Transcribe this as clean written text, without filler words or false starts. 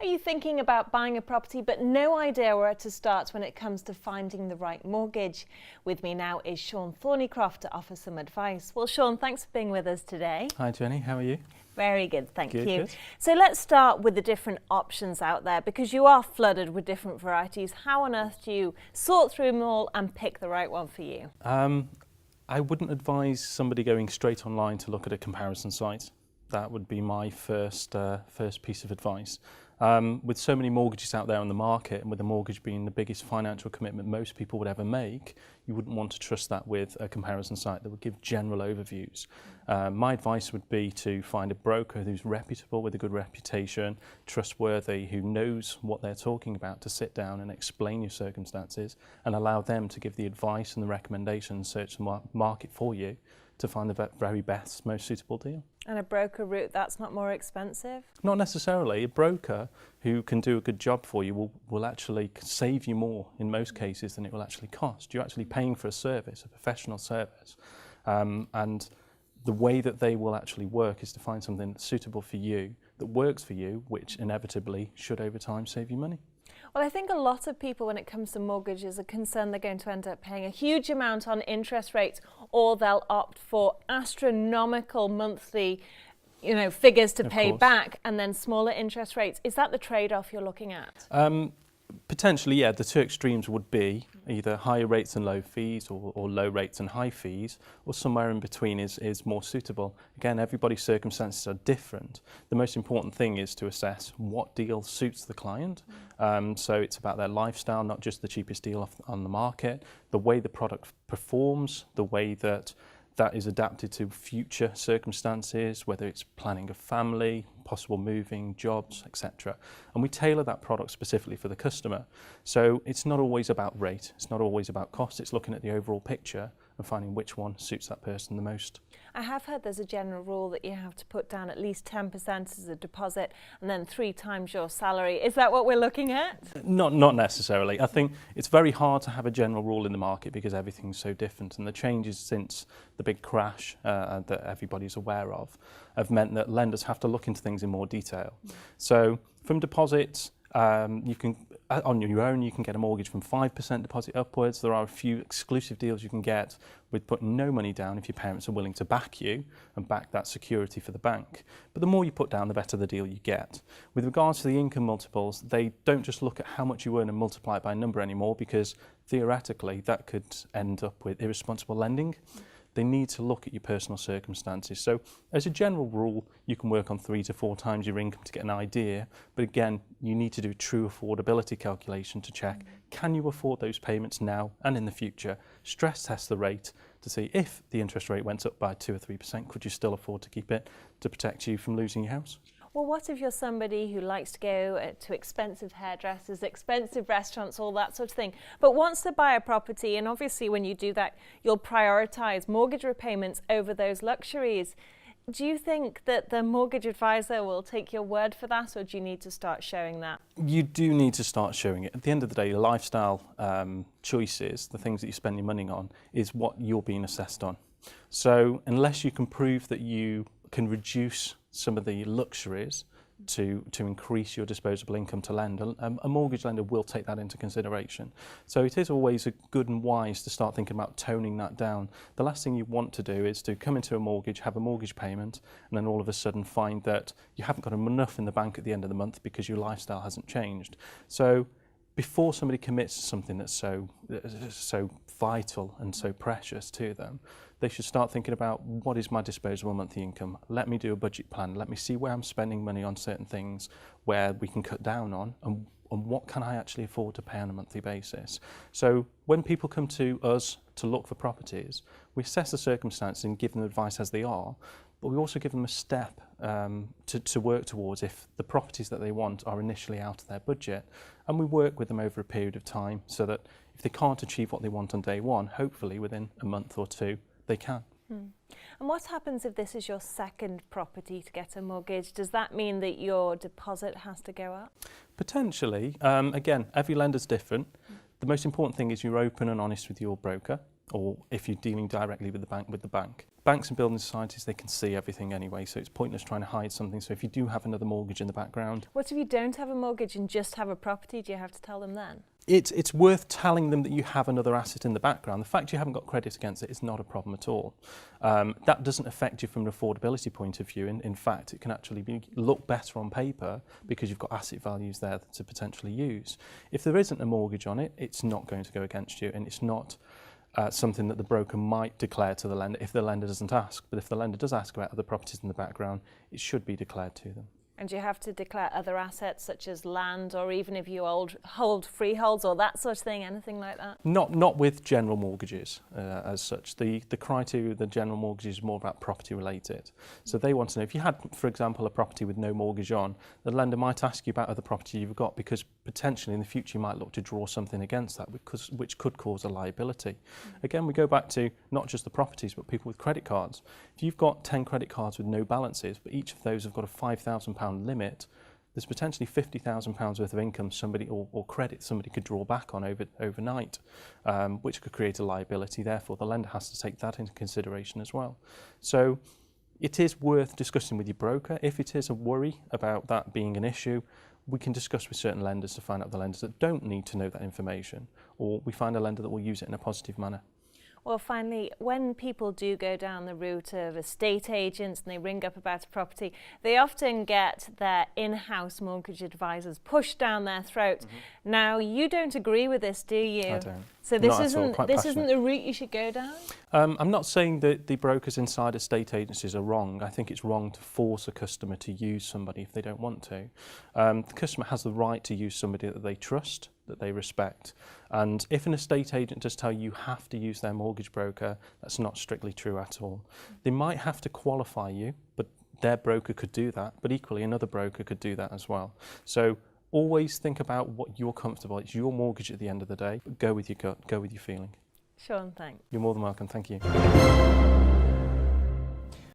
Are you thinking about buying a property but no idea where to start when it comes to finding the right mortgage? With me now is Sean Thorneycroft to offer some advice. Well, Sean, thanks for being with us today. Hi Jenny, how are you? Very good, thank you. Good. So let's start with the different options out there, because you are flooded with different varieties. How on earth do you sort through them all and pick the right one for you? I wouldn't advise somebody going straight online to look at a comparison site. That would be my first piece of advice. With so many mortgages out there on the market, and with a mortgage being the biggest financial commitment most people would ever make, you wouldn't want to trust that with a comparison site that would give general overviews. My advice would be to find a broker who's reputable, with a good reputation, trustworthy, who knows what they're talking about, to sit down and explain your circumstances and allow them to give the advice and the recommendations, search the market for you to find the very best, most suitable deal. And a broker route, that's not more expensive? Not necessarily. A broker who can do a good job for you will actually save you more in most cases than it will actually cost. You're actually paying for a service, a professional service. And the way that they will actually work is to find something that's suitable for you, that works for you, which inevitably should over time save you money. Well, I think a lot of people, when it comes to mortgages, are concerned they're going to end up paying a huge amount on interest rates, or they'll opt for astronomical monthly, figures to pay back, and then smaller interest rates. Is that the trade-off you're looking at? Potentially, yeah. The two extremes would be either higher rates and low fees, or low rates and high fees, or somewhere in between is more suitable. Again, everybody's circumstances are different. The most important thing is to assess what deal suits the client. So it's about their lifestyle, not just the cheapest deal on the market, the way the product performs, the way that is adapted to future circumstances, whether it's planning a family, possible moving, jobs, etc. And we tailor that product specifically for the customer. So it's not always about rate, it's not always about cost, it's looking at the overall picture and finding which one suits that person the most. I have heard there's a general rule that you have to put down at least 10% as a deposit and then 3 times your salary. Is that what we're looking at? Not necessarily. I think it's very hard to have a general rule in the market because everything's so different, and the changes since the big crash that everybody's aware of have meant that lenders have to look into things in more detail. So from deposits, you can, on your own, you can get a mortgage from 5% deposit upwards. There are a few exclusive deals you can get with putting no money down if your parents are willing to back you and back that security for the bank. But the more you put down, the better the deal you get. With regards to the income multiples, they don't just look at how much you earn and multiply it by a number anymore, because theoretically that could end up with irresponsible lending. They need to look at your personal circumstances. So as a general rule, you can work on 3 to 4 times your income to get an idea. But again, you need to do a true affordability calculation to check, can you afford those payments now and in the future? Stress test the rate to see if the interest rate went up by 2 or 3%, could you still afford to keep it to protect you from losing your house? Well, what if you're somebody who likes to go to expensive hairdressers, expensive restaurants, all that sort of thing, but wants to buy a property, and obviously when you do that, you'll prioritise mortgage repayments over those luxuries. Do you think that the mortgage advisor will take your word for that, or do you need to start showing that? You do need to start showing it. At the end of the day, your lifestyle choices, the things that you spend your money on, is what you're being assessed on. So unless you can prove that you can reduce some of the luxuries to increase your disposable income to lend, a mortgage lender will take that into consideration. So it is always good and wise to start thinking about toning that down. The last thing you want to do is to come into a mortgage, have a mortgage payment, and then all of a sudden find that you haven't got enough in the bank at the end of the month because your lifestyle hasn't changed. So before somebody commits to something that's so vital and so precious to them, they should start thinking about, what is my disposable monthly income? Let me do a budget plan. Let me see where I'm spending money on certain things where we can cut down on, and what can I actually afford to pay on a monthly basis. So when people come to us to look for properties, we assess the circumstances and give them advice as they are, but we also give them a step to work towards if the properties that they want are initially out of their budget. And we work with them over a period of time so that if they can't achieve what they want on day one, hopefully within a month or 2, they can. And what happens if this is your second property to get a mortgage? Does that mean that your deposit has to go up? Potentially. Again, every lender's different. The most important thing is you're open and honest with your broker. or if you're dealing directly with the bank. Banks and building societies, they can see everything anyway, so it's pointless trying to hide something. So if you do have another mortgage in the background. What if you don't have a mortgage and just have a property? Do you have to tell them then? It's worth telling them that you have another asset in the background. The fact you haven't got credit against it is not a problem at all. That doesn't affect you from an affordability point of view. In fact, it can actually look better on paper because you've got asset values there to potentially use. If there isn't a mortgage on it, it's not going to go against you, and it's not something that the broker might declare to the lender if the lender doesn't ask. But if the lender does ask about other properties in the background, it should be declared to them. And do you have to declare other assets such as land, or even if you hold freeholds or that sort of thing, anything like that? Not with general mortgages as such. The criteria of the general mortgage is more about property related. So they want to know if you had, for example, a property with no mortgage on, the lender might ask you about other property you've got, because potentially in the future you might look to draw something against that, which could cause a liability. Again, we go back to not just the properties but people with credit cards. If you've got 10 credit cards with no balances, but each of those have got a £5,000 limit, there's potentially £50,000 worth of income or credit somebody could draw back on overnight, which could create a liability. Therefore, the lender has to take that into consideration as well. So it is worth discussing with your broker. If it is a worry about that being an issue, we can discuss with certain lenders to find out the lenders that don't need to know that information, or we find a lender that will use it in a positive manner. Well, finally, when people do go down the route of estate agents and they ring up about a property, they often get their in-house mortgage advisors pushed down their throat. Mm-hmm. Now, you don't agree with this, do you? I don't. So this isn't the route you should go down? I'm not saying that the brokers inside estate agencies are wrong. I think it's wrong to force a customer to use somebody if they don't want to. The customer has the right to use somebody that they trust, that they respect. And if an estate agent does tell you have to use their mortgage broker, that's not strictly true at all. They might have to qualify you, but their broker could do that, but equally another broker could do that as well. So always think about what you're comfortable. It's your mortgage at the end of the day, but go with your gut, go with your feeling. Sean, thanks. You're more than welcome, thank you.